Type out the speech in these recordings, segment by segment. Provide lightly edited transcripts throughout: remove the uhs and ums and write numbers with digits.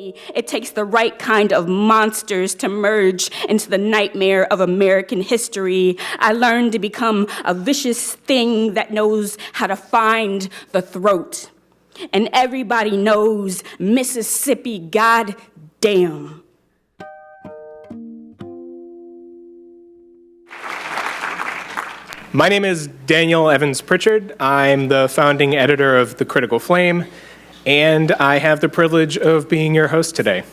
It takes the right kind of monsters to merge into the nightmare of American history. I learned to become a vicious thing that knows how to find the throat. And everybody knows Mississippi, goddamn. My name is Daniel Evans Pritchard. I'm the founding editor of The Critical Flame, and I have the privilege of being your host today.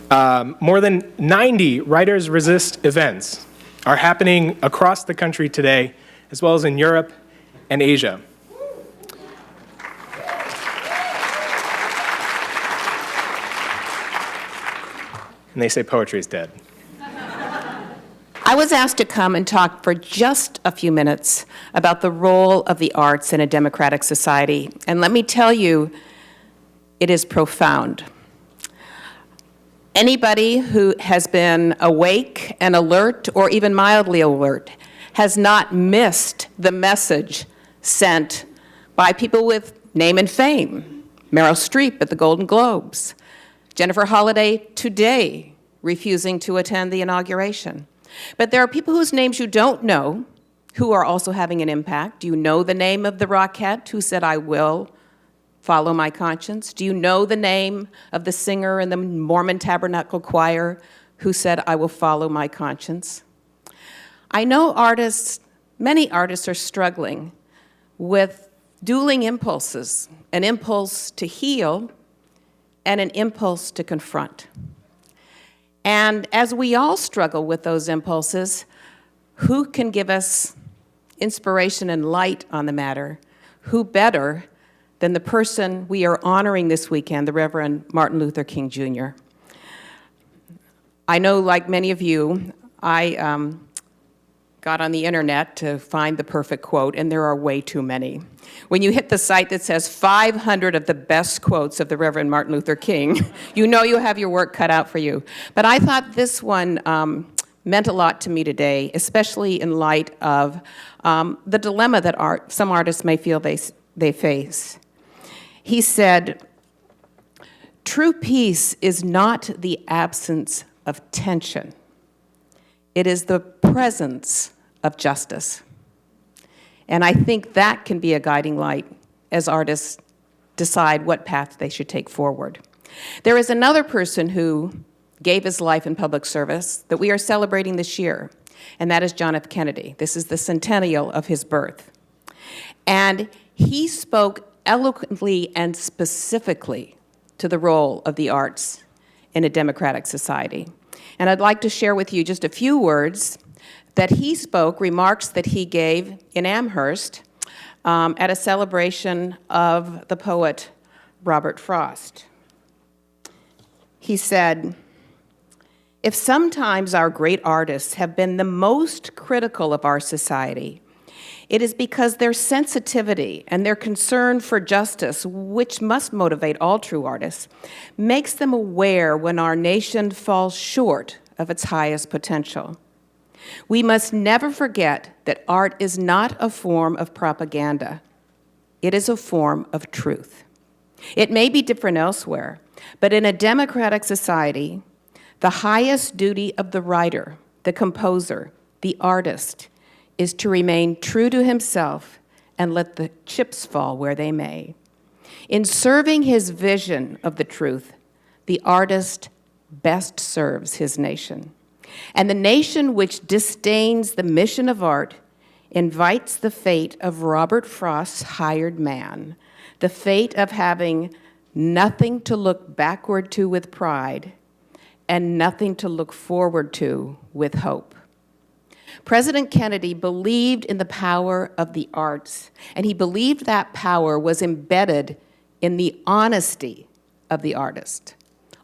More than 90 Writers Resist events are happening across the country today, as well as in Europe and Asia. And they say poetry is dead. I was asked to come and talk for just a few minutes about the role of the arts in a democratic society. And let me tell you, it is profound. Anybody who has been awake and alert, or even mildly alert, has not missed the message sent by people with name and fame. Meryl Streep at the Golden Globes. Jennifer Holliday today refusing to attend the inauguration. But there are people whose names you don't know who are also having an impact. Do you know the name of the Rockette who said, "I will follow my conscience"? Do you know the name of the singer in the Mormon Tabernacle Choir who said, "I will follow my conscience"? I know many artists are struggling with dueling impulses, an impulse to heal and an impulse to confront. And as we all struggle with those impulses, who can give us inspiration and light on the matter? Who better than the person we are honoring this weekend, the Reverend Martin Luther King Jr. I know, like many of you, I got on the internet to find the perfect quote, and there are way too many. When you hit the site that says 500 of the best quotes of the Reverend Martin Luther King, you know you have your work cut out for you. But I thought this one meant a lot to me today, especially in light of the dilemma that some artists may feel they face. He said, "True peace is not the absence of tension. It is the presence of justice." And I think that can be a guiding light as artists decide what path they should take forward. There is another person who gave his life in public service that we are celebrating this year, and that is John F. Kennedy. This is the centennial of his birth. And he spoke eloquently and specifically to the role of the arts in a democratic society. And I'd like to share with you just a few words that he spoke, remarks that he gave in Amherst at a celebration of the poet Robert Frost. He said, "If sometimes our great artists have been the most critical of our society, it is because their sensitivity and their concern for justice, which must motivate all true artists, makes them aware when our nation falls short of its highest potential. We must never forget that art is not a form of propaganda. It is a form of truth. It may be different elsewhere, but in a democratic society, the highest duty of the writer, the composer, the artist, is to remain true to himself and let the chips fall where they may. In serving his vision of the truth, the artist best serves his nation. And the nation which disdains the mission of art invites the fate of Robert Frost's hired man, the fate of having nothing to look backward to with pride and nothing to look forward to with hope." President Kennedy believed in the power of the arts, and he believed that power was embedded in the honesty of the artist.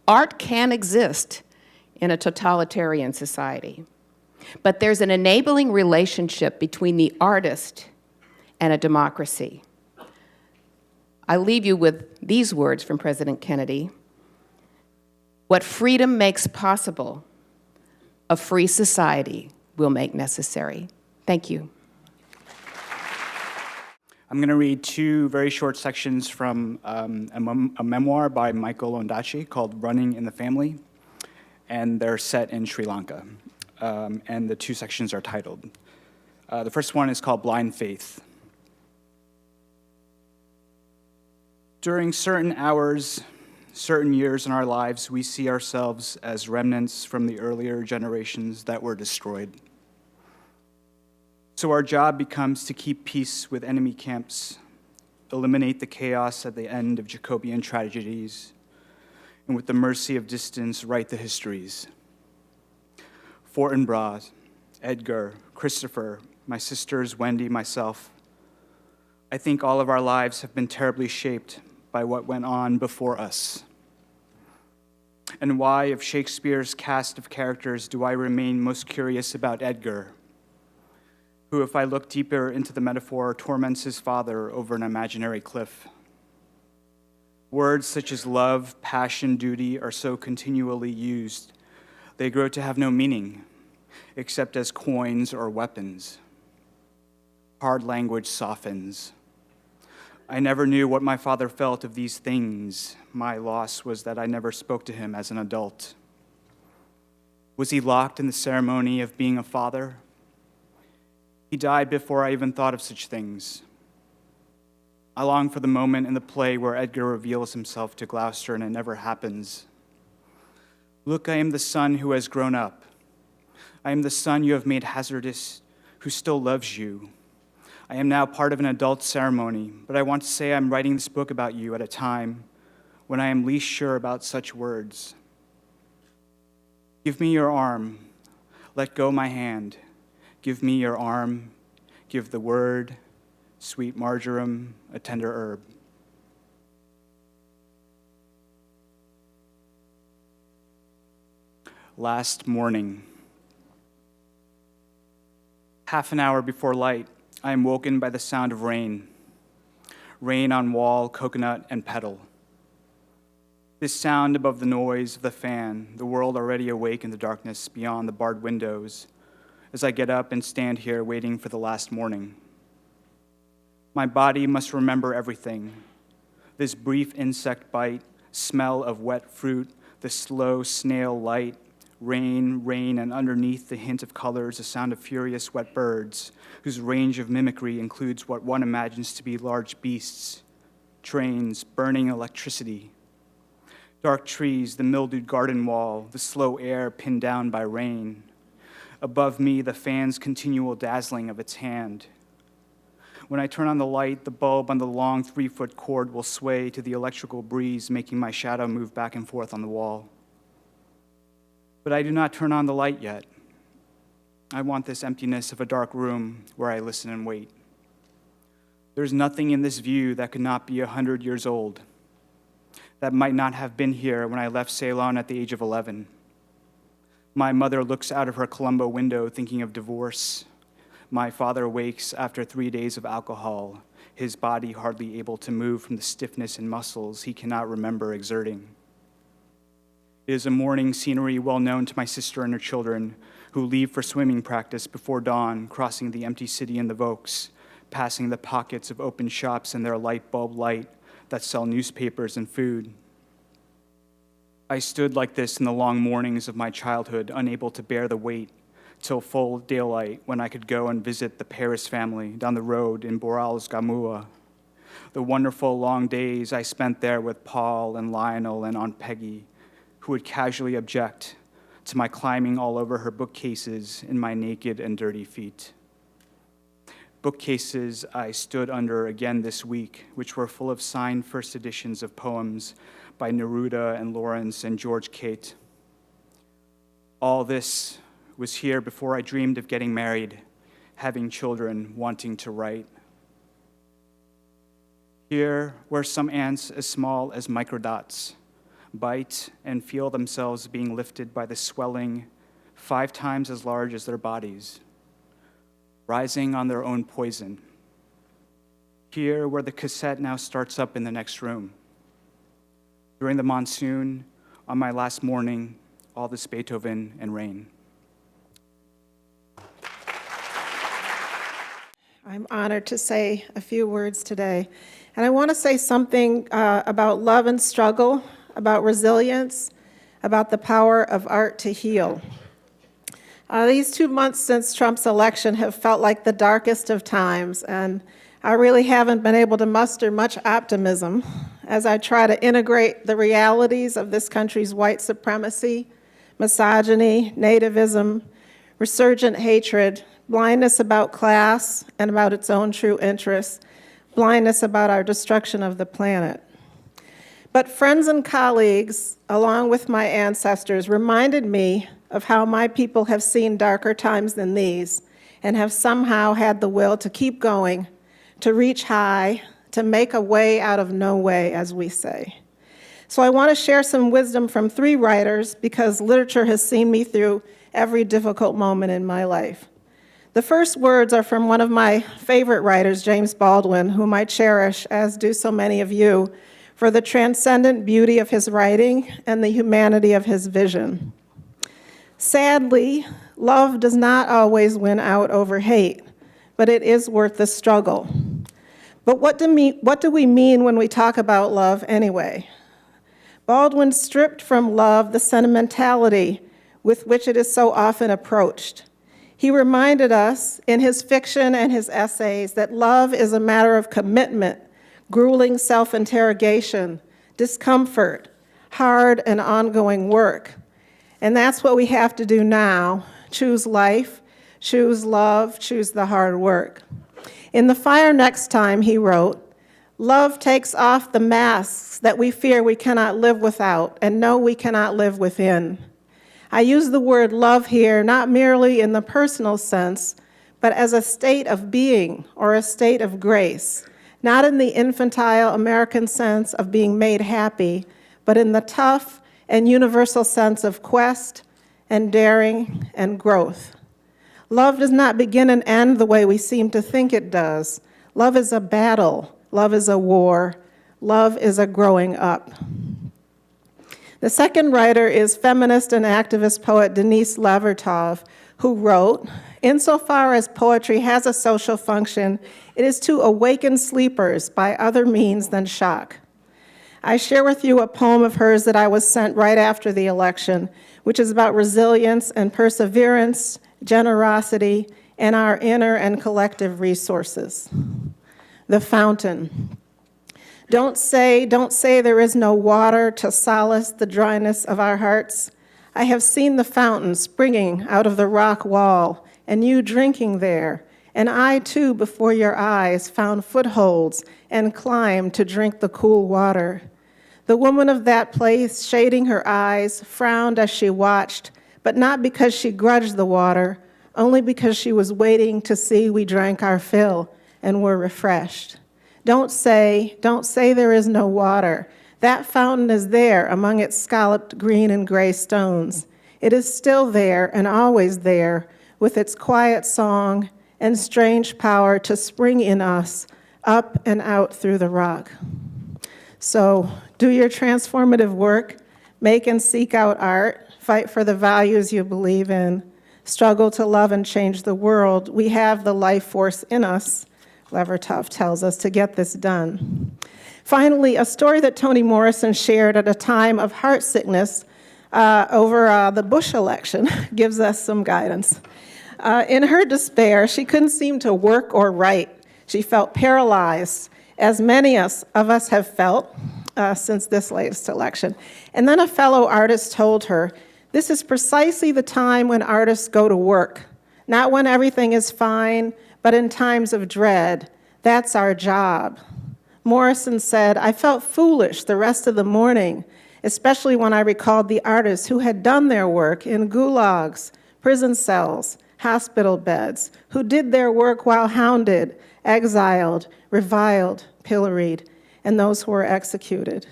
Art can exist in a totalitarian society, but there's an enabling relationship between the artist and a democracy. I leave you with these words from President Kennedy. "What freedom makes possible, a free society will make necessary." Thank you. I'm going to read two very short sections from a memoir by Michael Ondaatje called Running in the Family, and they're set in Sri Lanka. And the two sections are titled. The first one is called Blind Faith. During certain hours, certain years in our lives, we see ourselves as remnants from the earlier generations that were destroyed. So our job becomes to keep peace with enemy camps, eliminate the chaos at the end of Jacobean tragedies, and with the mercy of distance, write the histories. Fortinbras, Edgar, Christopher, my sisters, Wendy, myself. I think all of our lives have been terribly shaped by what went on before us. And why, of Shakespeare's cast of characters, do I remain most curious about Edgar, who, if I look deeper into the metaphor, torments his father over an imaginary cliff? Words such as love, passion, duty are so continually used, they grow to have no meaning, except as coins or weapons. Hard language softens. I never knew what my father felt of these things. My loss was that I never spoke to him as an adult. Was he locked in the ceremony of being a father? He died before I even thought of such things. I long for the moment in the play where Edgar reveals himself to Gloucester and it never happens. Look, I am the son who has grown up. I am the son you have made hazardous, who still loves you. I am now part of an adult ceremony, but I want to say I'm writing this book about you at a time when I am least sure about such words. Give me your arm. Let go my hand. Give me your arm. Give the word, sweet marjoram, a tender herb. Last morning. Half an hour before light, I am woken by the sound of rain. Rain on wall, coconut, and petal. This sound above the noise of the fan, the world already awake in the darkness beyond the barred windows, as I get up and stand here waiting for the last morning. My body must remember everything. This brief insect bite, smell of wet fruit, the slow snail light, rain, and underneath the hint of colors, a sound of furious wet birds, whose range of mimicry includes what one imagines to be large beasts, trains, burning electricity, dark trees, the mildewed garden wall, the slow air pinned down by rain. Above me, the fan's continual dazzling of its hand. When I turn on the light, the bulb on the long 3-foot cord will sway to the electrical breeze, making my shadow move back and forth on the wall. But I do not turn on the light yet. I want this emptiness of a dark room where I listen and wait. There's nothing in this view that could not be 100 years old, that might not have been here when I left Ceylon at the age of 11. My mother looks out of her Colombo window thinking of divorce. My father wakes after 3 days of alcohol, his body hardly able to move from the stiffness in muscles he cannot remember exerting. It is a morning scenery well known to my sister and her children, who leave for swimming practice before dawn, crossing the empty city in the Vokes, passing the pockets of open shops in their light bulb light that sell newspapers and food. I stood like this in the long mornings of my childhood, unable to bear the weight, till full daylight, when I could go and visit the Paris family down the road in Borals-Gamua. The wonderful long days I spent there with Paul and Lionel and Aunt Peggy, who would casually object to my climbing all over her bookcases in my naked and dirty feet. Bookcases I stood under again this week, which were full of signed first editions of poems by Neruda and Lawrence and George Cate. All this was here before I dreamed of getting married, having children, wanting to write. Here were some ants as small as microdots, bite and feel themselves being lifted by the swelling 5 times as large as their bodies, rising on their own poison. Here where the cassette now starts up in the next room. During the monsoon, on my last morning, all this Beethoven and rain. I'm honored to say a few words today. And I want to say something about love and struggle, about resilience, about the power of art to heal. These 2 months since Trump's election have felt like the darkest of times, and I really haven't been able to muster much optimism as I try to integrate the realities of this country's white supremacy, misogyny, nativism, resurgent hatred, blindness about class and about its own true interests, blindness about our destruction of the planet. But friends and colleagues, along with my ancestors, reminded me of how my people have seen darker times than these and have somehow had the will to keep going, to reach high, to make a way out of no way, as we say. So I want to share some wisdom from 3 writers because literature has seen me through every difficult moment in my life. The first words are from one of my favorite writers, James Baldwin, whom I cherish, as do so many of you, for the transcendent beauty of his writing and the humanity of his vision. Sadly, love does not always win out over hate, but it is worth the struggle. But what do we mean when we talk about love anyway? Baldwin stripped from love the sentimentality with which it is so often approached. He reminded us in his fiction and his essays that love is a matter of commitment, grueling self-interrogation, discomfort, hard and ongoing work. And that's what we have to do now: choose life, choose love, choose the hard work. In The Fire Next Time, he wrote, "Love takes off the masks that we fear we cannot live without and know we cannot live within." I use the word love here not merely in the personal sense, but as a state of being or a state of grace, not in the infantile American sense of being made happy, but in the tough and universal sense of quest and daring and growth. Love does not begin and end the way we seem to think it does. Love is a battle. Love is a war. Love is a growing up. The second writer is feminist and activist poet Denise Levertov, who wrote, "Insofar as poetry has a social function, it is to awaken sleepers by other means than shock." I share with you a poem of hers that I was sent right after the election, which is about resilience and perseverance, generosity, and our inner and collective resources. The Fountain. Don't say there is no water to solace the dryness of our hearts. I have seen the fountain springing out of the rock wall, and you drinking there, and I too before your eyes found footholds and climbed to drink the cool water. The woman of that place, shading her eyes, frowned as she watched, but not because she grudged the water, only because she was waiting to see we drank our fill and were refreshed. Don't say there is no water. That fountain is there among its scalloped green and gray stones. It is still there and always there, with its quiet song and strange power to spring in us, up and out through the rock. So, do your transformative work, make and seek out art, fight for the values you believe in, struggle to love and change the world. We have the life force in us, Levertov tells us, to get this done. Finally, a story that Toni Morrison shared at a time of heart sickness over the Bush election gives us some guidance. In her despair, she couldn't seem to work or write. She felt paralyzed, as many of us have felt since this latest election. And then a fellow artist told her, "This is precisely the time when artists go to work, not when everything is fine, but in times of dread. That's our job." Morrison said, "I felt foolish the rest of the morning, especially when I recalled the artists who had done their work in gulags, prison cells, hospital beds, who did their work while hounded, exiled, reviled, pilloried, and those who were executed.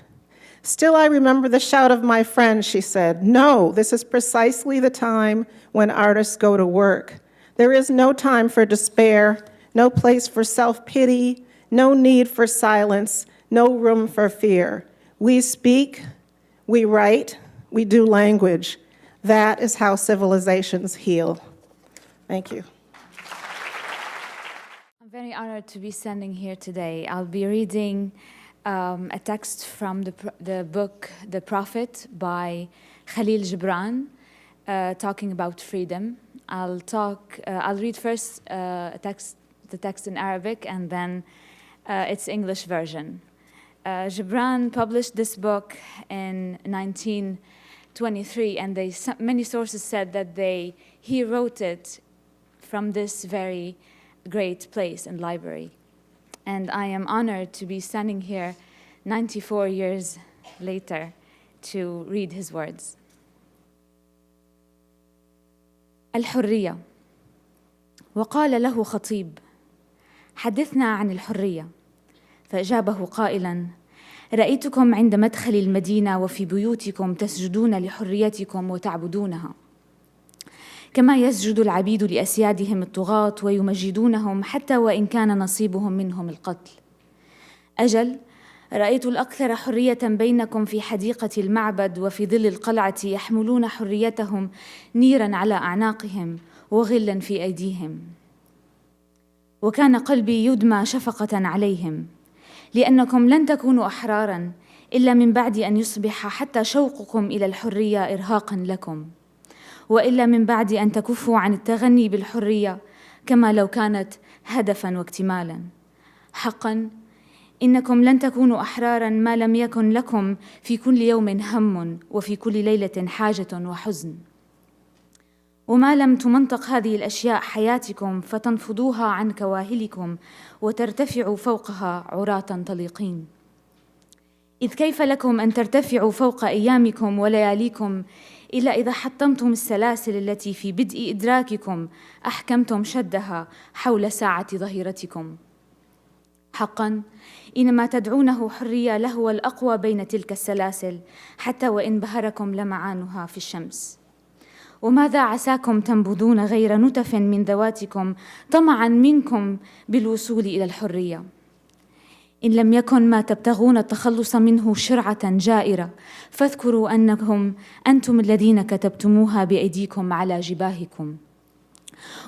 Still, I remember the shout of my friend," she said. "No, this is precisely the time when artists go to work. There is no time for despair, no place for self-pity, no need for silence, no room for fear. We speak, we write, we do language. That is how civilizations heal." Thank you. I'm very very honored to be standing here today. I'll be reading a text from the book The Prophet by Khalil Gibran, talking about freedom. I'll read first the text in Arabic and then its English version. Gibran published this book in 1923, and many sources said that he wrote it from this very great place and library. And I am honored to be standing here 94 years later to read his words. الحرية. وقال له خطيب: حدثنا عن الحرية. فأجابه قائلاً: رأيتكم عند مدخل المدينة وفي بيوتكم تسجدون لحريتكم وتعبدونها، كما يسجد العبيد لأسيادهم الطغاة ويمجدونهم حتى وإن كان نصيبهم منهم القتل. أجل، رأيت الأكثر حرية بينكم في حديقة المعبد وفي ظل القلعة، يحملون حريتهم نيراً على أعناقهم وغلاً في أيديهم. وكان قلبي يدمى شفقة عليهم، لأنكم لن تكونوا أحراراً إلا من بعد أن يصبح حتى شوقكم إلى الحرية إرهاقاً لكم، وإلا من بعد أن تكفوا عن التغني بالحرية كما لو كانت هدفاً واكتمالاً. حقاً إنكم لن تكونوا أحراراً ما لم يكن لكم في كل يوم هم وفي كل ليلة حاجة وحزن، وما لم تمنطق هذه الأشياء حياتكم فتنفضوها عن كواهلكم وترتفعوا فوقها عراة طليقين. إذ كيف لكم أن ترتفعوا فوق أيامكم ولياليكم إلا إذا حطمتم السلاسل التي في بدء إدراككم أحكمتم شدها حول ساعة ظهيرتكم. حقاً إن ما تدعونه حرية لهو الأقوى بين تلك السلاسل، حتى وإن بهركم لمعانها في الشمس. وماذا عساكم تنبذون غير نتف من ذواتكم طمعاً منكم بالوصول إلى الحرية؟ إن لم يكن ما تبتغون التخلص منه شرعة جائرة، فاذكروا أنكم أنتم الذين كتبتموها بأيديكم على جباهكم،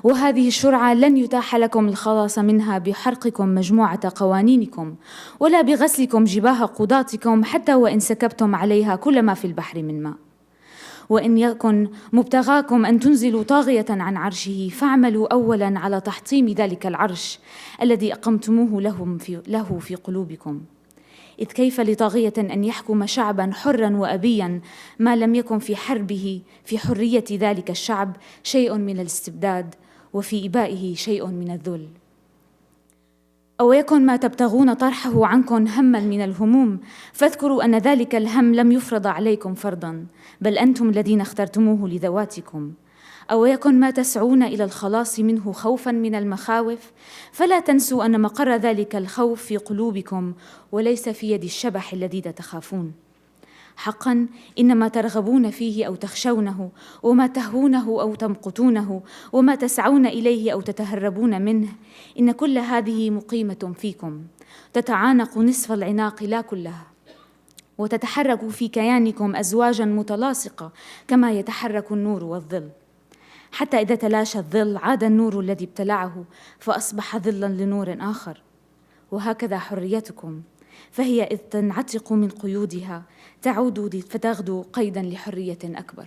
وهذه الشرعة لن يتاح لكم الخلاص منها بحرقكم مجموعة قوانينكم، ولا بغسلكم جباه قضاتكم حتى وإن سكبتم عليها كل ما في البحر من ماء. وإن يكن مبتغاكم أن تنزلوا طاغية عن عرشه، فاعملوا أولاً على تحطيم ذلك العرش الذي أقمتموه له في قلوبكم. إذ كيف لطاغية أن يحكم شعباً حراً وأبياً ما لم يكن في حربه في حرية ذلك الشعب شيء من الاستبداد وفي إبائه شيء من الذل؟ أو يكن ما تبتغون طرحه عنكم هماً من الهموم، فاذكروا أن ذلك الهم لم يفرض عليكم فرضاً، بل أنتم الذين اخترتموه لذواتكم. أو يكن ما تسعون إلى الخلاص منه خوفاً من المخاوف، فلا تنسوا أن مقر ذلك الخوف في قلوبكم وليس في يد الشبح الذي تخافون. حقاً إن ما ترغبون فيه أو تخشونه، وما تهوونه أو تمقتونه، وما تسعون إليه أو تتهربون منه، إن كل هذه مقيمة فيكم، تتعانق نصف العناق لا كلها، وتتحرك في كيانكم أزواجاً متلاصقة كما يتحرك النور والظل، حتى إذا تلاشى الظل عاد النور الذي ابتلعه فأصبح ظلاً لنور آخر. وهكذا حريتكم، فهي إذ تنعتق من قيودها تعود فتغدو قيداً لحرية أكبر.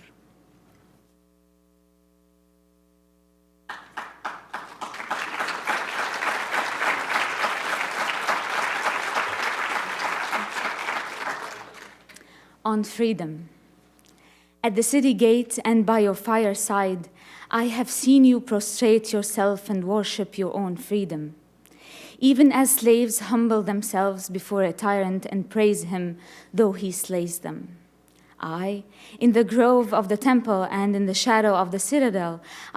On freedom. At the city gate and by your fireside, I have seen you prostrate yourself and worship your own freedom. Even as slaves humble themselves before a tyrant and praise him, though he slays them. I, in the grove of the temple and in the shadow of the citadel,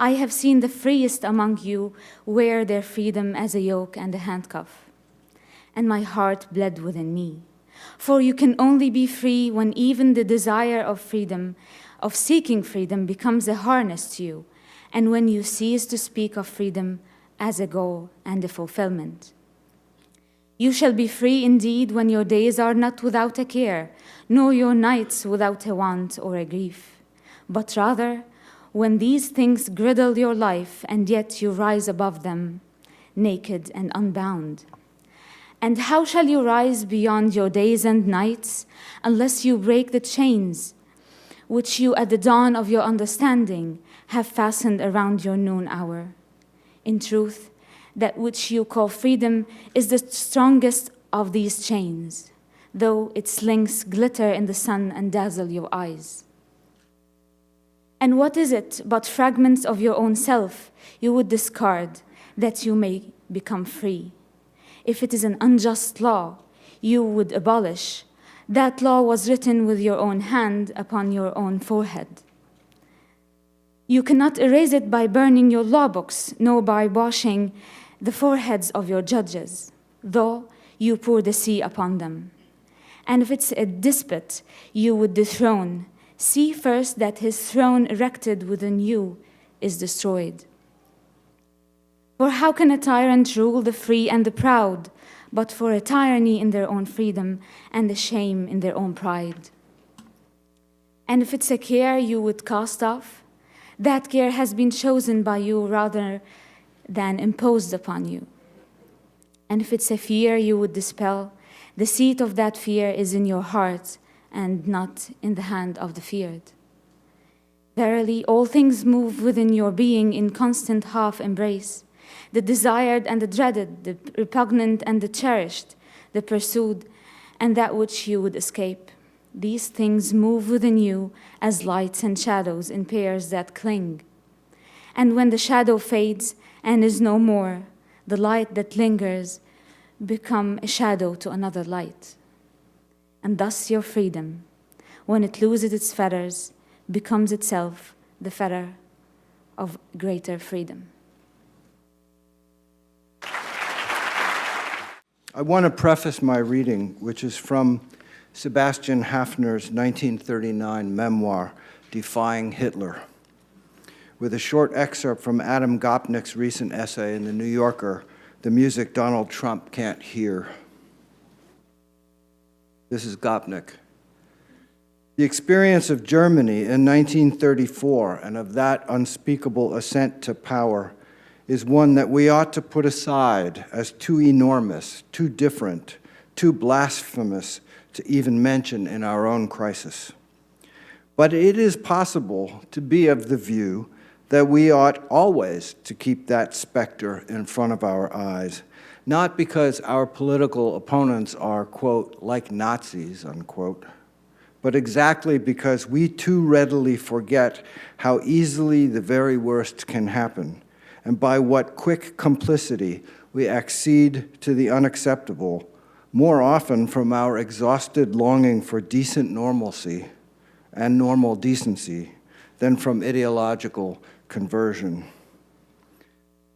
I have seen the freest among you wear their freedom as a yoke and a handcuff. And my heart bled within me. For you can only be free when even the desire of freedom, of seeking freedom, becomes a harness to you, and when you cease to speak of freedom as a goal and a fulfillment. You shall be free indeed when your days are not without a care, nor your nights without a want or a grief, but rather when these things griddle your life and yet you rise above them, naked and unbound. And how shall you rise beyond your days and nights unless you break the chains which you at the dawn of your understanding have fastened around your noon hour? In truth, that which you call freedom is the strongest of these chains, though its links glitter in the sun and dazzle your eyes. And what is it but fragments of your own self you would discard that you may become free? If it is an unjust law you would abolish, that law was written with your own hand upon your own forehead. You cannot erase it by burning your law books, nor by washing the foreheads of your judges, though you pour the sea upon them. And if it's a despot you would dethrone, see first that his throne erected within you is destroyed. For how can a tyrant rule the free and the proud, but for a tyranny in their own freedom and a shame in their own pride? And if it's a care you would cast off, that care has been chosen by you rather than imposed upon you. And if it's a fear you would dispel, the seat of that fear is in your heart and not in the hand of the feared. Verily, all things move within your being in constant half embrace, the desired and the dreaded, the repugnant and the cherished, the pursued and that which you would escape. These things move within you as lights and shadows in pairs that cling. And when the shadow fades and is no more, the light that lingers become a shadow to another light. And thus your freedom, when it loses its fetters, becomes itself the fetter of greater freedom. I want to preface my reading, which is from Sebastian Haffner's 1939 memoir, Defying Hitler, with a short excerpt from Adam Gopnik's recent essay in The New Yorker, The Music Donald Trump Can't Hear. This is Gopnik. The experience of Germany in 1934 and of that unspeakable ascent to power is one that we ought to put aside as too enormous, too different, too blasphemous to even mention in our own crisis. But it is possible to be of the view that we ought always to keep that specter in front of our eyes, not because our political opponents are, quote, like Nazis, unquote, but exactly because we too readily forget how easily the very worst can happen, and by what quick complicity we accede to the unacceptable, more often from our exhausted longing for decent normalcy and normal decency than from ideological conversion.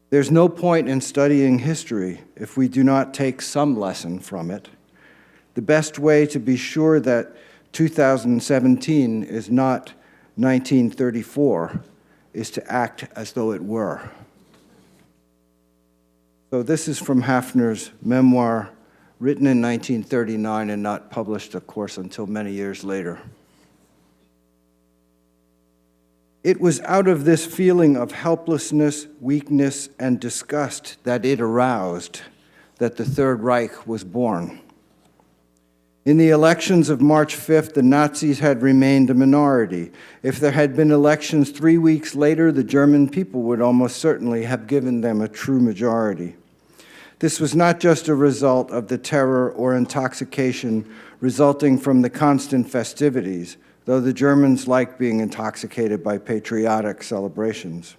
There's no point in studying history if we do not take some lesson from it. The best way to be sure that 2017 is not 1934 is to act as though it were. So this is from Haffner's memoir, written in 1939 and not published, of course, until many years later. It was out of this feeling of helplessness, weakness, and disgust that it aroused that the Third Reich was born. In the elections of March 5th, the Nazis had remained a minority. If there had been elections 3 weeks later, the German people would almost certainly have given them a true majority. This was not just a result of the terror or intoxication resulting from the constant festivities, though the Germans liked being intoxicated by patriotic celebrations.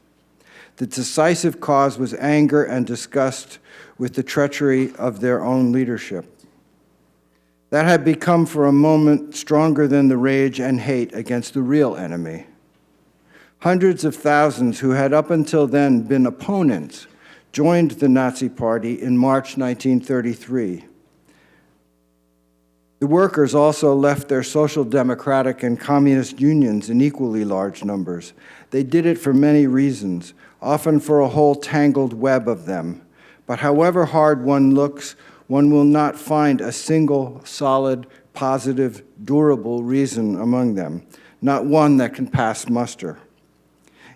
The decisive cause was anger and disgust with the treachery of their own leadership. That had become for a moment stronger than the rage and hate against the real enemy. Hundreds of thousands who had up until then been opponents joined the Nazi Party in March 1933. The workers also left their social democratic and communist unions in equally large numbers. They did it for many reasons, often for a whole tangled web of them. But however hard one looks, one will not find a single, solid, positive, durable reason among them, not one that can pass muster.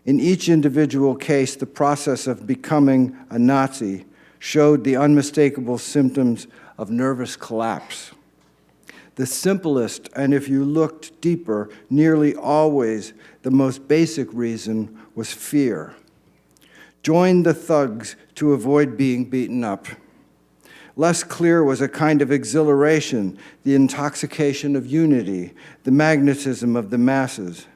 In each individual case, the process of becoming a Nazi showed the unmistakable symptoms of nervous collapse. The simplest, and if you looked deeper, nearly always the most basic reason was fear. Join the thugs to avoid being beaten up. Less clear was a kind of exhilaration, the intoxication of unity, the magnetism of the masses.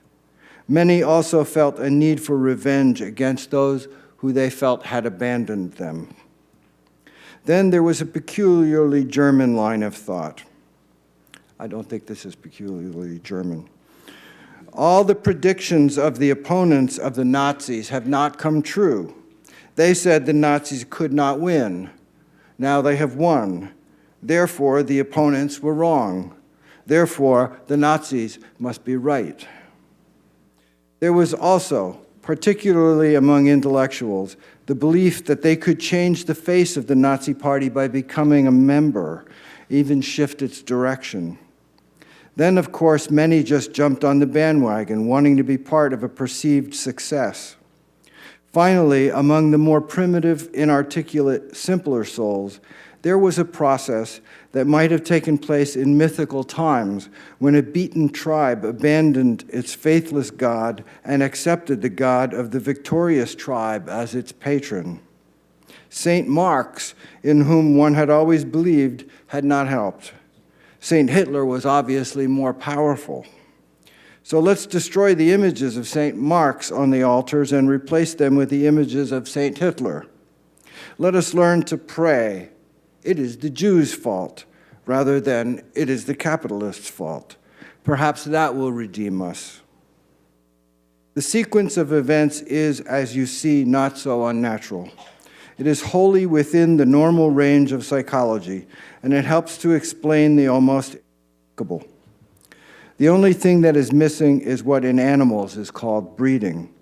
Many also felt a need for revenge against those who they felt had abandoned them. Then there was a peculiarly German line of thought. I don't think this is peculiarly German. All the predictions of the opponents of the Nazis have not come true. They said the Nazis could not win. Now they have won. Therefore, the opponents were wrong. Therefore, the Nazis must be right. There was also, particularly among intellectuals, the belief that they could change the face of the Nazi Party by becoming a member, even shift its direction. Then, of course, many just jumped on the bandwagon, wanting to be part of a perceived success. Finally, among the more primitive, inarticulate, simpler souls, there was a process that might have taken place in mythical times when a beaten tribe abandoned its faithless god and accepted the god of the victorious tribe as its patron. St. Mark's, in whom one had always believed, had not helped. St. Hitler was obviously more powerful. So let's destroy the images of St. Mark's on the altars and replace them with the images of St. Hitler. Let us learn to pray, it is the Jews' fault, rather than it is the capitalists' fault. Perhaps that will redeem us. The sequence of events is, as you see, not so unnatural. It is wholly within the normal range of psychology, and it helps to explain the almost inexplicable. The only thing that is missing is what in animals is called breeding.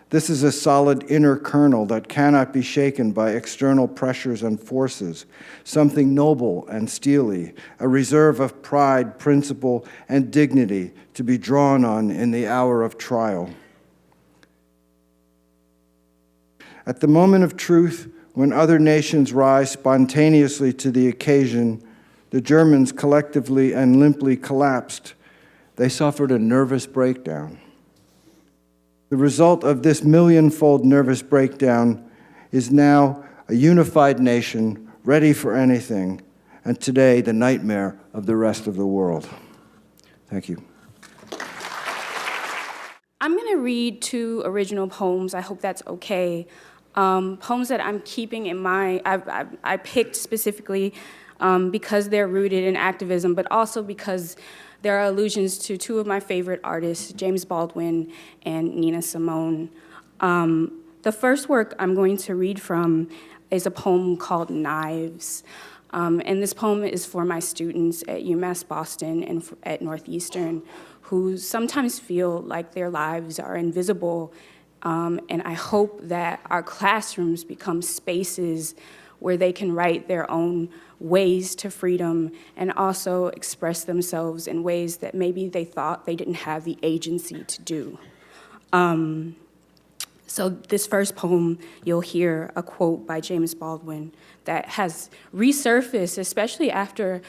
This is a solid inner kernel that cannot be shaken by external pressures and forces, something noble and steely, a reserve of pride, principle, and dignity to be drawn on in the hour of trial. At the moment of truth, when other nations rise spontaneously to the occasion, the Germans collectively and limply collapsed. They suffered a nervous breakdown. The result of this millionfold nervous breakdown is now a unified nation ready for anything, and today the nightmare of the rest of the world. Thank you. I'm going to read 2 original poems. I hope that's okay. Poems that I'm keeping in mind. I picked specifically because they're rooted in activism, but also because there are allusions to 2 of my favorite artists, James Baldwin and Nina Simone. The first work I'm going to read from is a poem called Knives. And this poem is for my students at UMass Boston and at Northeastern who sometimes feel like their lives are invisible. And I hope that our classrooms become spaces where they can write their own ways to freedom and also express themselves in ways that maybe they thought they didn't have the agency to do. So this first poem, you'll hear a quote by James Baldwin that has resurfaced, especially after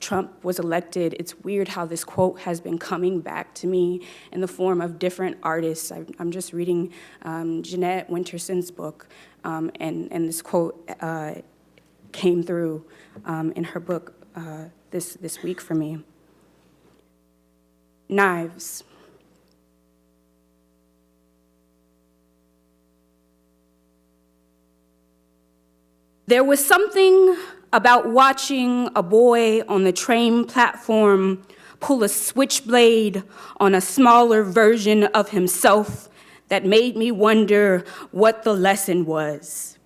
Trump was elected. It's weird how this quote has been coming back to me in the form of different artists. I'm just reading Jeanette Winterson's book, and this quote came through in her book this week for me. Knives. There was something about watching a boy on the train platform pull a switchblade on a smaller version of himself that made me wonder what the lesson was.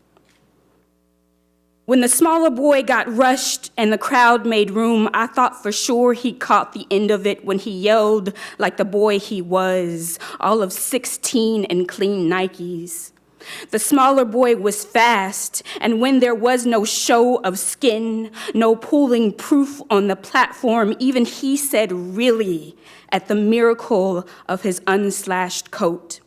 When the smaller boy got rushed and the crowd made room, I thought for sure he caught the end of it when he yelled like the boy he was, all of 16 in clean Nikes. The smaller boy was fast, and when there was no show of skin, no pulling proof on the platform, even he said really at the miracle of his unslashed coat.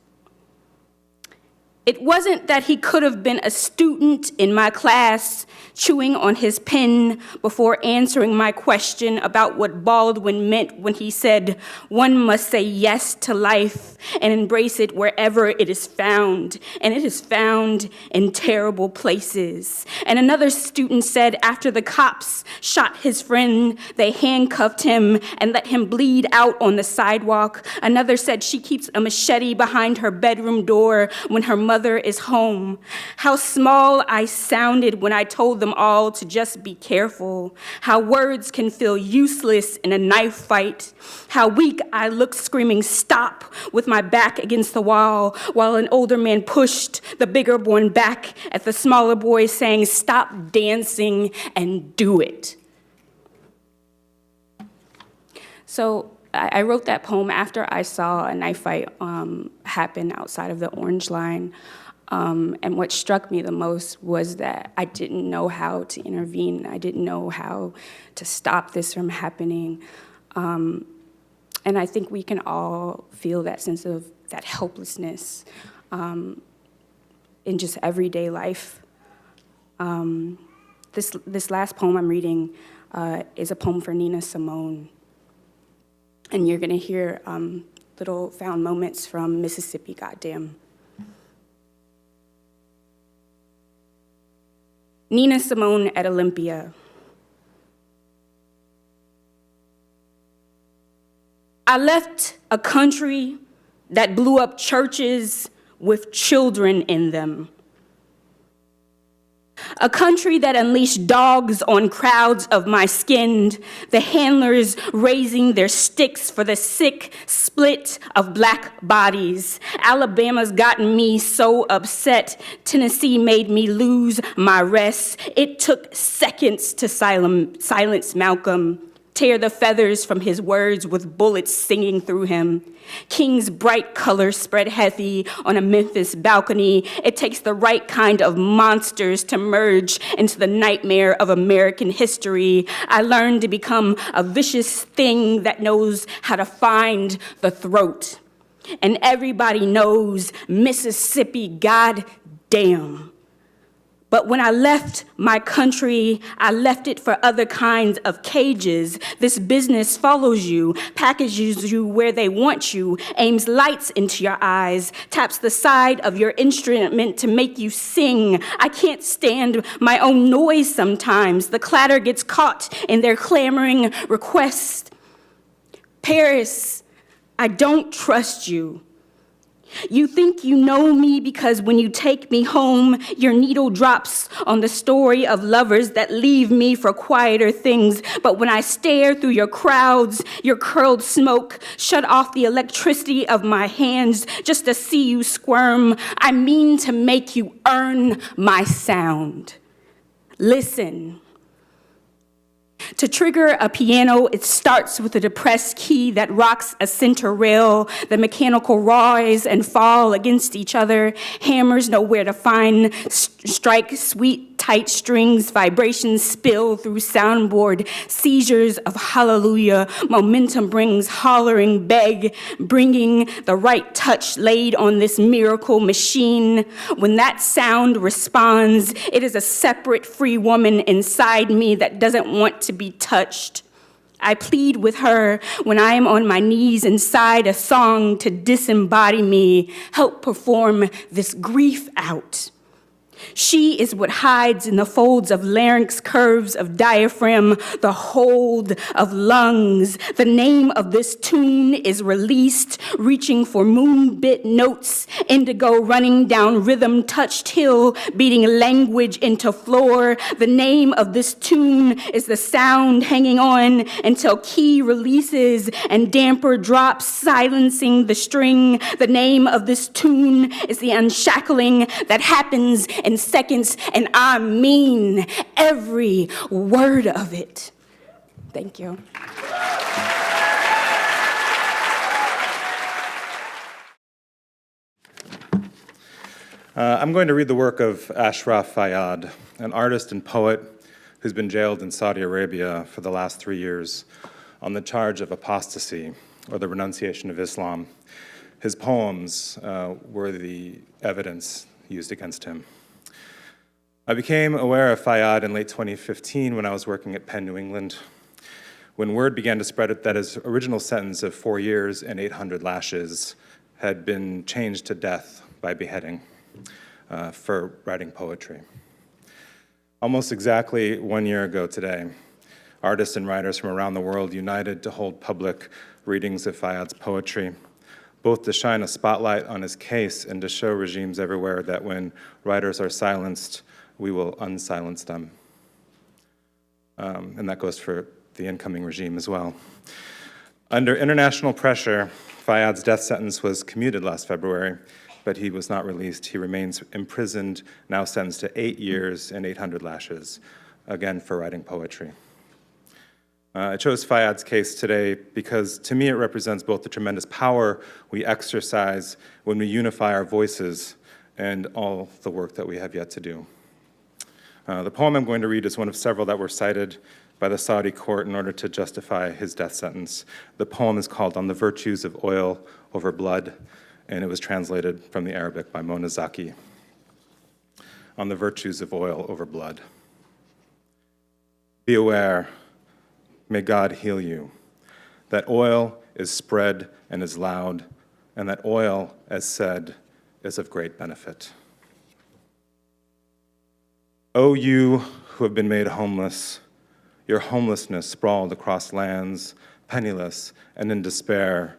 It wasn't that he could have been a student in my class, chewing on his pen before answering my question about what Baldwin meant when he said, one must say yes to life and embrace it wherever it is found, and it is found in terrible places. And another student said after the cops shot his friend, they handcuffed him and let him bleed out on the sidewalk. Another said she keeps a machete behind her bedroom door when her mother is home. How small I sounded when I told them all to just be careful. How words can feel useless in a knife fight. How weak I looked screaming stop with my back against the wall while an older man pushed the bigger one back at the smaller boy saying stop dancing and do it. So I wrote that poem after I saw a knife fight happen outside of the Orange Line. And what struck me the most was that I didn't know how to intervene. I didn't know how to stop this from happening. And I think we can all feel that sense of that helplessness in just everyday life. This last poem I'm reading is a poem for Nina Simone. And you're gonna hear little found moments from Mississippi, goddamn. Nina Simone at Olympia. I left a country that blew up churches with children in them. A country that unleashed dogs on crowds of my skin, the handlers raising their sticks for the sick split of black bodies. Alabama's gotten me so upset. Tennessee made me lose my rest. It took seconds to silence Malcolm, tear the feathers from his words with bullets singing through him. King's bright colors spread heavy on a Memphis balcony. It takes the right kind of monsters to merge into the nightmare of American history. I learned to become a vicious thing that knows how to find the throat. And everybody knows Mississippi, goddamn. But when I left my country, I left it for other kinds of cages. This business follows you, packages you where they want you, aims lights into your eyes, taps the side of your instrument to make you sing. I can't stand my own noise sometimes. The clatter gets caught in their clamoring requests. Paris, I don't trust you. You think you know me because when you take me home, your needle drops on the story of lovers that leave me for quieter things. But when I stare through your crowds, your curled smoke, shut off the electricity of my hands just to see you squirm, I mean to make you earn my sound. Listen. To trigger a piano, it starts with a depressed key that rocks a center rail. The mechanical rise and fall against each other. Hammers know where to find, strike sweet, tight strings. Vibrations spill through soundboard. Seizures of hallelujah. Momentum brings hollering beg, bringing the right touch laid on this miracle machine. When that sound responds, it is a separate free woman inside me that doesn't want to be touched. I plead with her when I am on my knees inside a song to disembody me, help perform this grief out. She is what hides in the folds of larynx, curves of diaphragm, the hold of lungs. The name of this tune is released, reaching for moonbit notes, indigo running down rhythm-touched hill, beating language into floor. The name of this tune is the sound hanging on until key releases and damper drops, silencing the string. The name of this tune is the unshackling that happens in seconds, and I mean every word of it. Thank you. I'm going to read the work of Ashraf Fayyad, an artist and poet who's been jailed in Saudi Arabia for the last 3 years on the charge of apostasy, or the renunciation of Islam. His poems were the evidence used against him. I became aware of Fayyad in late 2015 when I was working at Penn New England, when word began to spread that his original sentence of 4 years and 800 lashes had been changed to death by beheading for writing poetry. Almost exactly 1 year ago today, artists and writers from around the world united to hold public readings of Fayyad's poetry, both to shine a spotlight on his case and to show regimes everywhere that when writers are silenced, we will unsilence them. And that goes for the incoming regime as well. Under international pressure, Fayyad's death sentence was commuted last February, but he was not released. He remains imprisoned, now sentenced to 8 years and 800 lashes, again for writing poetry. I chose Fayyad's case today because to me it represents both the tremendous power we exercise when we unify our voices and all the work that we have yet to do. The poem I'm going to read is one of several that were cited by the Saudi court in order to justify his death sentence. The poem is called On the Virtues of Oil Over Blood, and it was translated from the Arabic by Mona Zaki. On the Virtues of Oil Over Blood. Be aware, may God heal you, that oil is spread and is loud, and that oil, as said, is of great benefit. O you who have been made homeless, your homelessness sprawled across lands, penniless and in despair,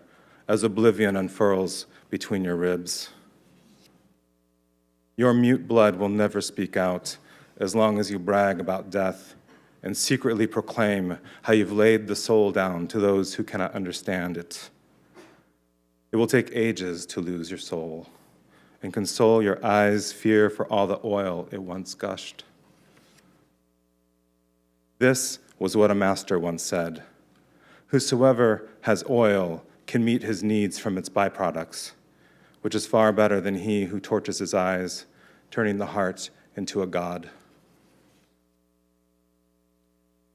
as oblivion unfurls between your ribs. Your mute blood will never speak out as long as you brag about death and secretly proclaim how you've laid the soul down to those who cannot understand it. It will take ages to lose your soul and console your eyes' fear for all the oil it once gushed. This was what a master once said: whosoever has oil can meet his needs from its byproducts, which is far better than he who tortures his eyes, turning the heart into a god.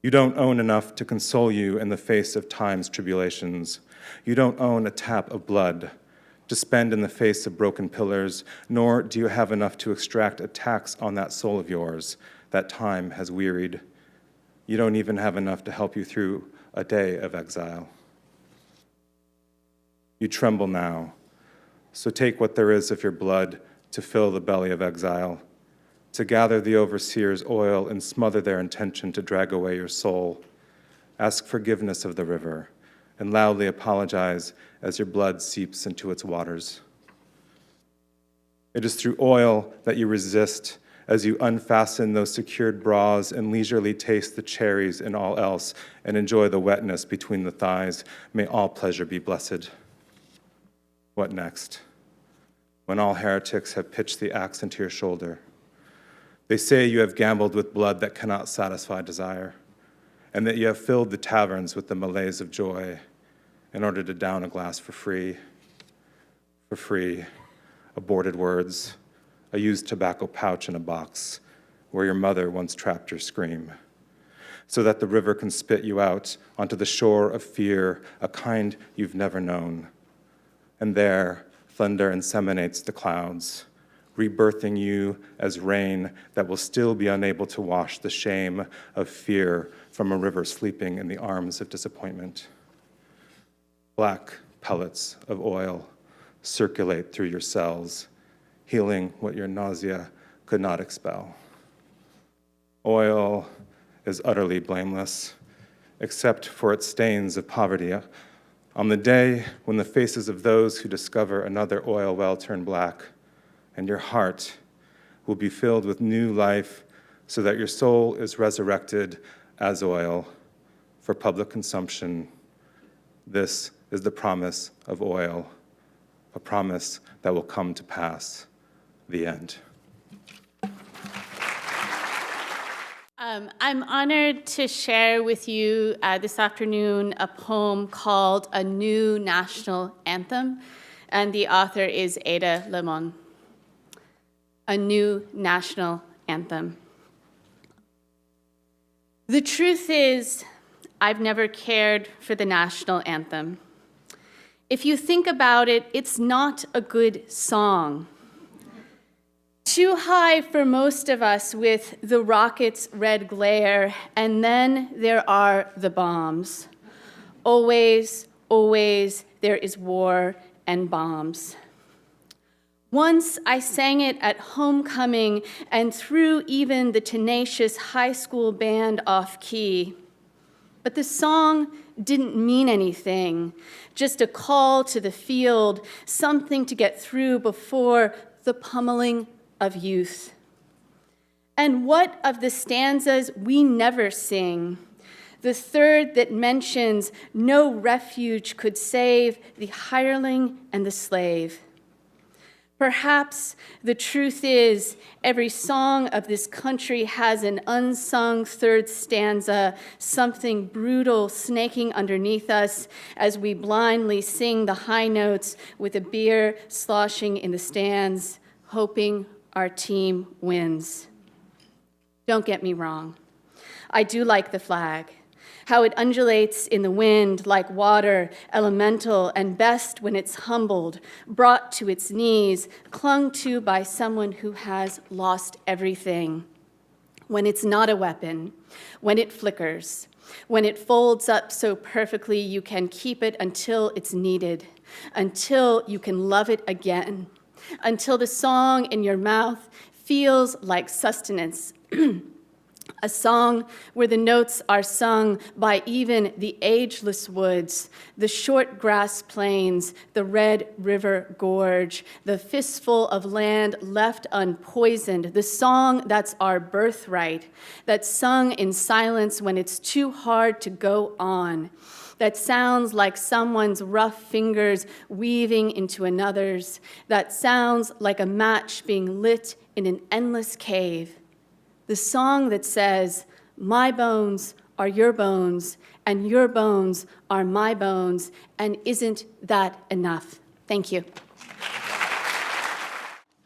You don't own enough to console you in the face of time's tribulations. You don't own a tap of blood to spend in the face of broken pillars, nor do you have enough to extract a tax on that soul of yours that time has wearied. You don't even have enough to help you through a day of exile. You tremble now, so take what there is of your blood to fill the belly of exile, to gather the overseer's oil and smother their intention to drag away your soul. Ask forgiveness of the river and loudly apologize as your blood seeps into its waters. It is through oil that you resist as you unfasten those secured bras and leisurely taste the cherries and all else and enjoy the wetness between the thighs. May all pleasure be blessed. What next? When all heretics have pitched the axe into your shoulder. They say you have gambled with blood that cannot satisfy desire, and that you have filled the taverns with the malaise of joy in order to down a glass for free. For free, aborted words, a used tobacco pouch in a box where your mother once trapped your scream, so that the river can spit you out onto the shore of fear, a kind you've never known. And there, thunder inseminates the clouds, rebirthing you as rain that will still be unable to wash the shame of fear from a river sleeping in the arms of disappointment. Black pellets of oil circulate through your cells, healing what your nausea could not expel. Oil is utterly blameless, except for its stains of poverty. On the day when the faces of those who discover another oil well turn black, and your heart will be filled with new life so that your soul is resurrected as oil for public consumption. This is the promise of oil, a promise that will come to pass. The end. I'm honored to share with you this afternoon a poem called A New National Anthem, and the author is Ada Lemon. A New National Anthem. The truth is, I've never cared for the national anthem. If you think about it, it's not a good song. Too high for most of us with the rocket's red glare, and then there are the bombs. Always, always there is war and bombs. Once I sang it at homecoming and threw even the tenacious high school band off key. But the song didn't mean anything, just a call to the field, something to get through before the pummeling of youth. And what of the stanzas we never sing? The third that mentions no refuge could save the hireling and the slave. Perhaps the truth is every song of this country has an unsung third stanza, something brutal snaking underneath us as we blindly sing the high notes with a beer sloshing in the stands, hoping our team wins. Don't get me wrong. I do like the flag. How it undulates in the wind like water, elemental and best when it's humbled, brought to its knees, clung to by someone who has lost everything. When it's not a weapon, when it flickers, when it folds up so perfectly you can keep it until it's needed, until you can love it again, until the song in your mouth feels like sustenance. A song where the notes are sung by even the ageless woods, the short grass plains, the Red River Gorge, the fistful of land left unpoisoned, the song that's our birthright, that's sung in silence when it's too hard to go on, that sounds like someone's rough fingers weaving into another's, that sounds like a match being lit in an endless cave. The song that says, my bones are your bones, and your bones are my bones, and isn't that enough? Thank you.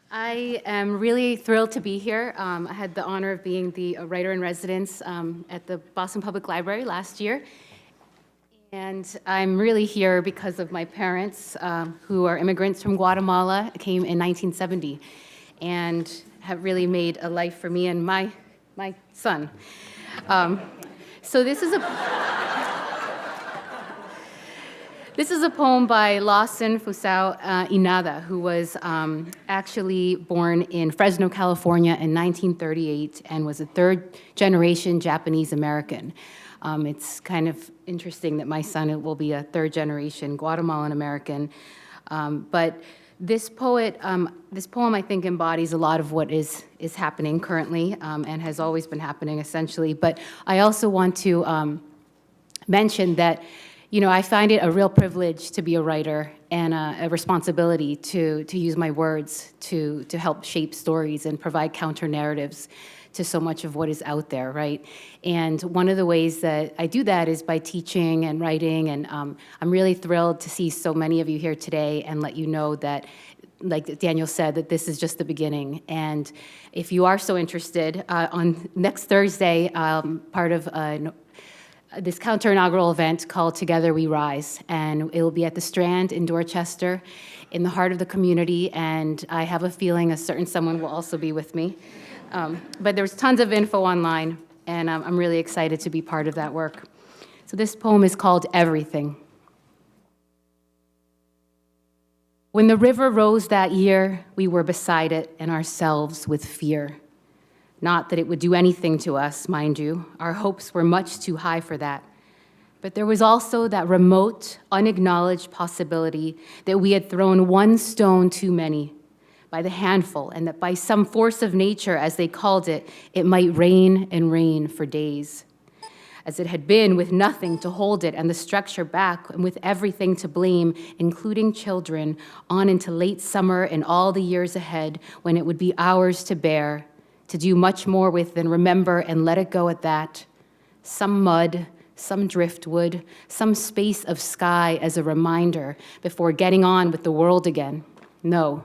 I am really thrilled to be here. I had the honor of being the writer-in-residence at the Boston Public Library last year. And I'm really here because of my parents, who are immigrants from Guatemala, came in 1970. And have really made a life for me and my son. So this is a poem by Lawson Fusao Inada, who was actually born in Fresno, California in 1938 and was a third-generation Japanese American. It's kind of interesting that my son will be a third-generation Guatemalan American, but this poem, I think, embodies a lot of what is happening currently and has always been happening, essentially. But I also want to mention that, I find it a real privilege to be a writer and a responsibility to use my words to help shape stories and provide counter-narratives to so much of what is out there, right? And one of the ways that I do that is by teaching and writing, and I'm really thrilled to see so many of you here today and let you know that, like Daniel said, that this is just the beginning. And if you are so interested, on next Thursday, part of this counter-inaugural event called Together We Rise, and it will be at the Strand in Dorchester, in the heart of the community, and I have a feeling a certain someone will also be with me. But there's tons of info online, and I'm really excited to be part of that work. So this poem is called Everything. When the river rose that year, we were beside it and ourselves with fear. Not that it would do anything to us, mind you. Our hopes were much too high for that. But there was also that remote, unacknowledged possibility that we had thrown one stone too many, by the handful, and that by some force of nature, as they called it, it might rain and rain for days. As it had been, with nothing to hold it and the structure back, and with everything to blame, including children, on into late summer and all the years ahead, when it would be ours to bear, to do much more with than remember and let it go at that. Some mud, some driftwood, some space of sky as a reminder before getting on with the world again. No.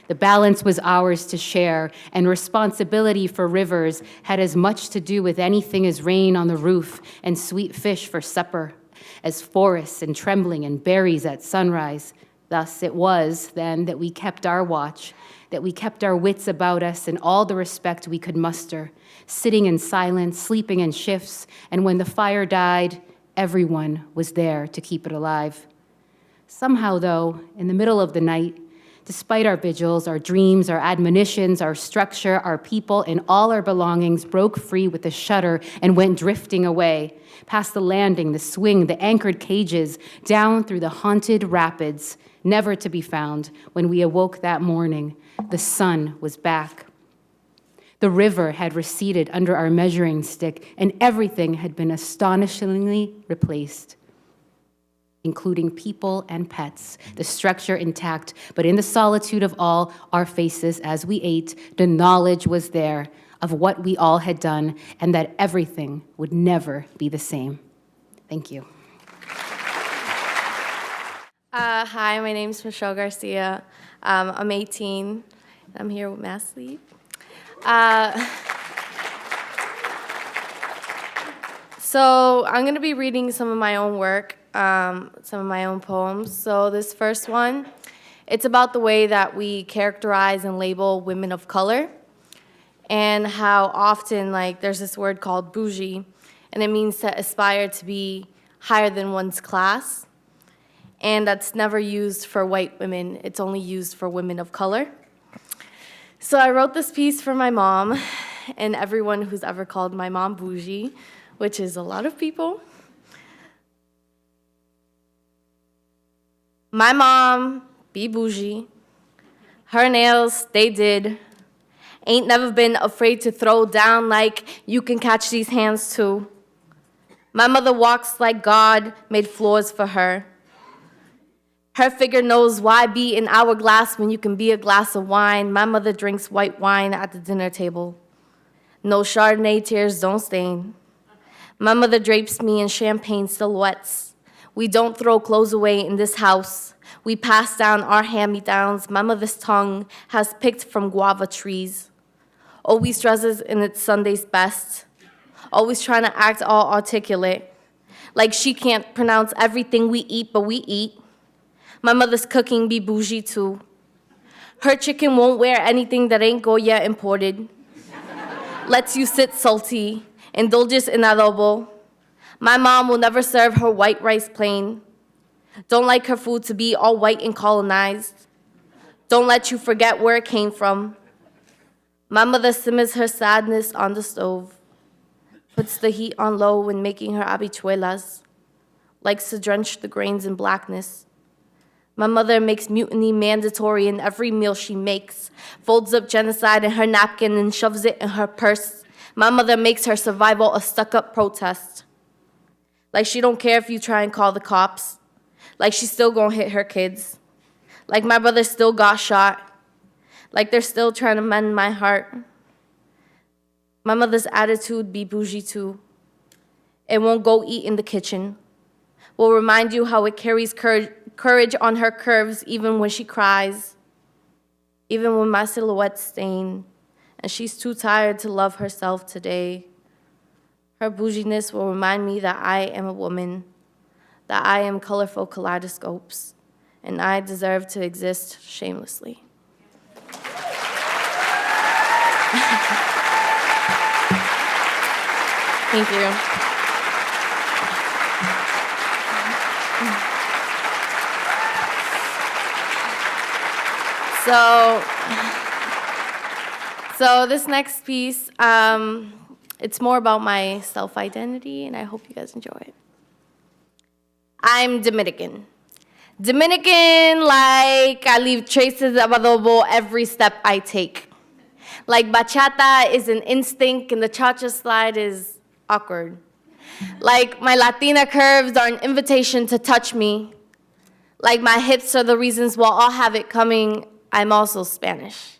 The balance was ours to share, and responsibility for rivers had as much to do with anything as rain on the roof and sweet fish for supper, as forests and trembling and berries at sunrise. Thus, it was then that we kept our watch, that we kept our wits about us and all the respect we could muster, sitting in silence, sleeping in shifts, and when the fire died, everyone was there to keep it alive. Somehow, though, in the middle of the night, despite our vigils, our dreams, our admonitions, our structure, our people, and all our belongings broke free with a shudder and went drifting away, past the landing, the swing, the anchored cages, down through the haunted rapids, never to be found. When we awoke that morning, the sun was back. The river had receded under our measuring stick, and everything had been astonishingly replaced, including people and pets, the structure intact, but in the solitude of all our faces as we ate, the knowledge was there of what we all had done and that everything would never be the same. Thank you. Hi, my name is Michelle Garcia. I'm 18. I'm here with Mass Lead. So I'm going to be reading some of my own work, some of my own poems. So this first one, it's about the way that we characterize and label women of color and how often, like, there's this word called bougie, and it means to aspire to be higher than one's class. And that's never used for white women. It's only used for women of color. So I wrote this piece for my mom and everyone who's ever called my mom bougie, which is a lot of people. My mom be bougie. Her nails, they did. Ain't never been afraid to throw down like you can catch these hands too. My mother walks like God made floors for her. Her figure knows why be an hourglass when you can be a glass of wine. My mother drinks white wine at the dinner table. No Chardonnay tears don't stain. My mother drapes me in champagne silhouettes. We don't throw clothes away in this house. We pass down our hand-me-downs. My mother's tongue has picked from guava trees. Always dresses in its Sunday's best. Always trying to act all articulate. Like she can't pronounce everything we eat, but we eat. My mother's cooking be bougie too. Her chicken won't wear anything that ain't Goya imported. Lets you sit salty, indulges in adobo. My mom will never serve her white rice plain. Don't like her food to be all white and colonized. Don't let you forget where it came from. My mother simmers her sadness on the stove. Puts the heat on low when making her habichuelas. Likes to drench the grains in blackness. My mother makes mutiny mandatory in every meal she makes, folds up genocide in her napkin and shoves it in her purse. My mother makes her survival a stuck-up protest. Like she don't care if you try and call the cops. Like she's still gonna hit her kids. Like my brother still got shot. Like they're still trying to mend my heart. My mother's attitude be bougie too. It won't go eat in the kitchen. Will remind you how it carries courage on her curves even when she cries. Even when my silhouette's stained and she's too tired to love herself today. Her bouginess will remind me that I am a woman, that I am colorful kaleidoscopes, and I deserve to exist shamelessly. Thank you. So this next piece, it's more about my self-identity, and I hope you guys enjoy it. I'm Dominican. Dominican, like I leave traces of adobo every step I take. Like bachata is an instinct, and the cha-cha slide is awkward. Like my Latina curves are an invitation to touch me. Like my hips are the reasons why I'll have it coming. I'm also Spanish.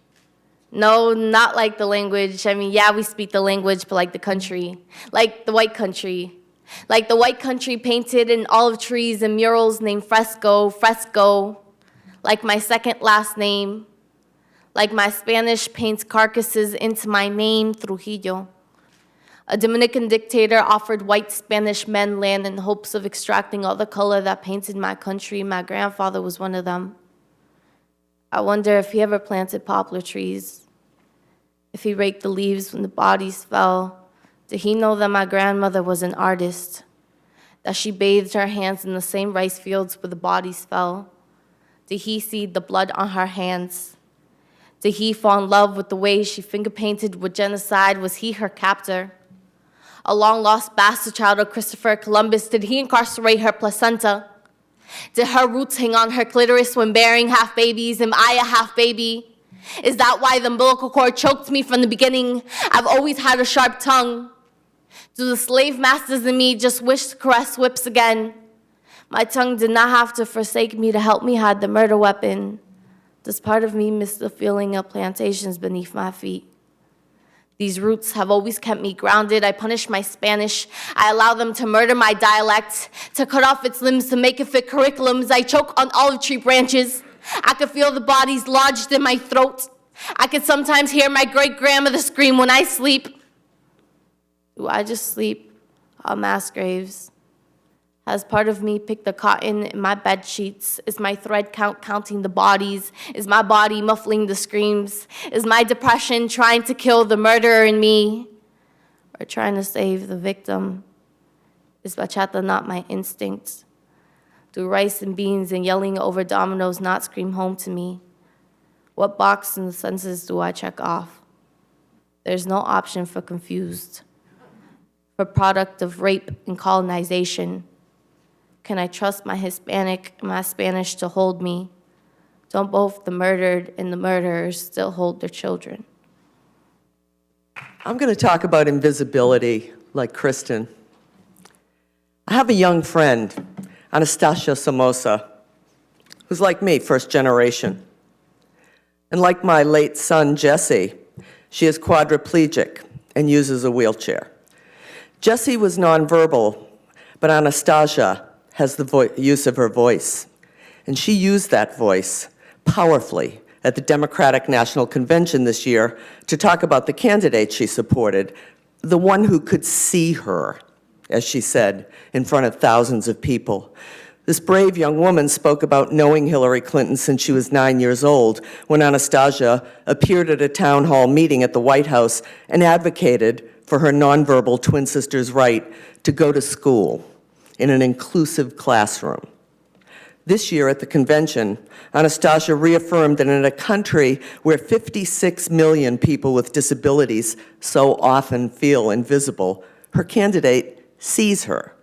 No, not like the language. I mean, yeah, we speak the language, but like the country. Like the white country. Like the white country painted in olive trees and murals named Fresco. Like my second last name. Like my Spanish paints carcasses into my name, Trujillo. A Dominican dictator offered white Spanish men land in hopes of extracting all the color that painted my country. My grandfather was one of them. I wonder if he ever planted poplar trees, if he raked the leaves when the bodies fell. Did he know that my grandmother was an artist, that she bathed her hands in the same rice fields where the bodies fell? Did he see the blood on her hands? Did he fall in love with the way she finger-painted with genocide? Was he her captor? A long-lost bastard child of Christopher Columbus, did he incarcerate her placenta? Did her roots hang on her clitoris when bearing half babies? Am I a half baby? Is that why the umbilical cord choked me from the beginning? I've always had a sharp tongue. Do the slave masters in me just wish to caress whips again? My tongue did not have to forsake me to help me hide the murder weapon. Does part of me miss the feeling of plantations beneath my feet? These roots have always kept me grounded. I punish my Spanish. I allow them to murder my dialect, to cut off its limbs, to make it fit curriculums. I choke on olive tree branches. I could feel the bodies lodged in my throat. I could sometimes hear my great-grandmother scream when I sleep. Do I just sleep on mass graves? Has part of me picked the cotton in my bed sheets? Is my thread count counting the bodies? Is my body muffling the screams? Is my depression trying to kill the murderer in me? Or trying to save the victim? Is bachata not my instinct? Do rice and beans and yelling over dominoes not scream home to me? What box in the census do I check off? There's no option for confused, for product of rape and colonization. Can I trust my Hispanic and my Spanish to hold me? Don't both the murdered and the murderers still hold their children? I'm going to talk about invisibility, like Krysten. I have a young friend, Anastasia Somoza, who's like me, first generation. And like my late son, Jesse, she is quadriplegic and uses a wheelchair. Jesse was nonverbal, but Anastasia has the use of her voice. And she used that voice powerfully at the Democratic National Convention this year to talk about the candidate she supported, the one who could see her, as she said, in front of thousands of people. This brave young woman spoke about knowing Hillary Clinton since she was 9 years old, when Anastasia appeared at a town hall meeting at the White House and advocated for her nonverbal twin sister's right to go to school in an inclusive classroom. This year at the convention, Anastasia reaffirmed that in a country where 56 million people with disabilities so often feel invisible, her candidate sees her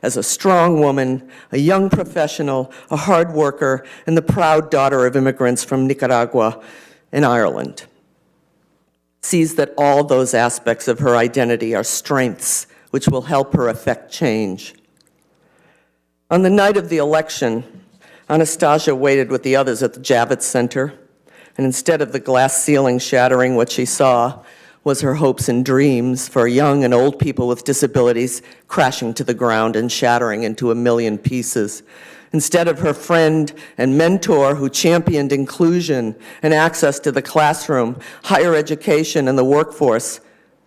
as a strong woman, a young professional, a hard worker, and the proud daughter of immigrants from Nicaragua and Ireland. Sees that all those aspects of her identity are strengths which will help her affect change. On the night of the election, Anastasia waited with the others at the Javits Center, and instead of the glass ceiling shattering, what she saw was her hopes and dreams for young and old people with disabilities crashing to the ground and shattering into a million pieces. Instead of her friend and mentor who championed inclusion and access to the classroom, higher education, and the workforce,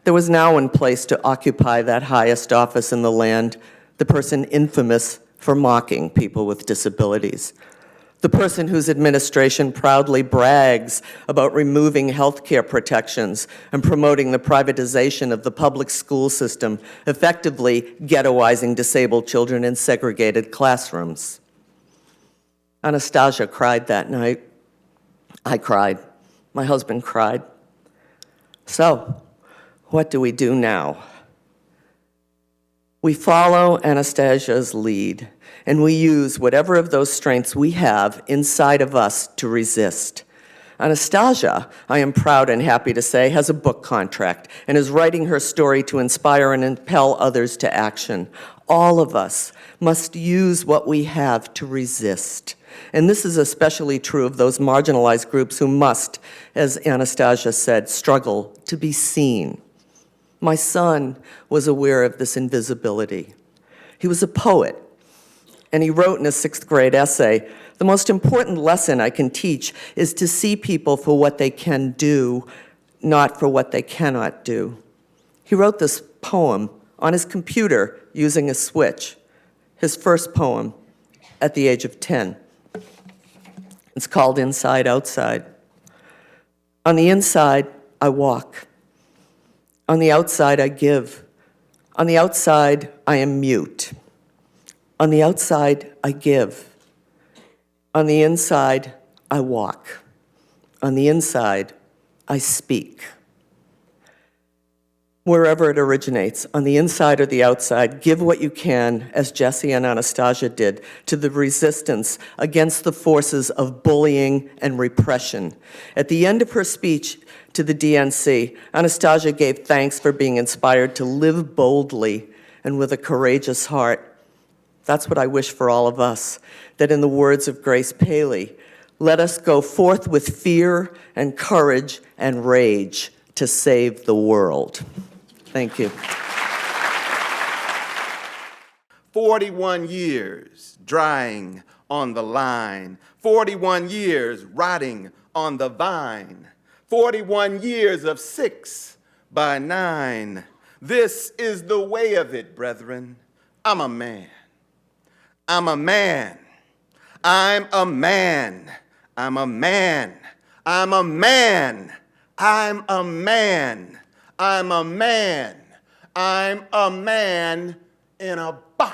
there was now in place to occupy that highest office in the land, the person infamous for mocking people with disabilities. The person whose administration proudly brags about removing health care protections and promoting the privatization of the public school system, effectively ghettoizing disabled children in segregated classrooms. Anastasia cried that night. I cried. My husband cried. So, what do we do now? We follow Anastasia's lead, and we use whatever of those strengths we have inside of us to resist. Anastasia, I am proud and happy to say, has a book contract and is writing her story to inspire and impel others to action. All of us must use what we have to resist. And this is especially true of those marginalized groups who must, as Anastasia said, struggle to be seen. My son was aware of this invisibility. He was a poet, and he wrote in a 6th grade essay, "The most important lesson I can teach is to see people for what they can do, not for what they cannot do." He wrote this poem on his computer using a switch, his first poem at the age of 10. It's called Inside Outside. On the inside, I walk. On the outside, I give. On the outside, I am mute. On the outside, I give. On the inside, I walk. On the inside, I speak. Wherever it originates, on the inside or the outside, give what you can, as Jessie and Anastasia did, to the resistance against the forces of bullying and repression. At the end of her speech to the DNC, Anastasia gave thanks for being inspired to live boldly and with a courageous heart. That's what I wish for all of us, that in the words of Grace Paley, let us go forth with fear and courage and rage to save the world. Thank you. 41 years drying on the line, 41 years rotting on the vine, 41 years of 6 by 9. This is the way of it, brethren. I'm a man. I'm a man. I'm a man. I'm a man. I'm a man. I'm a man. I'm a man. I'm a man in a box.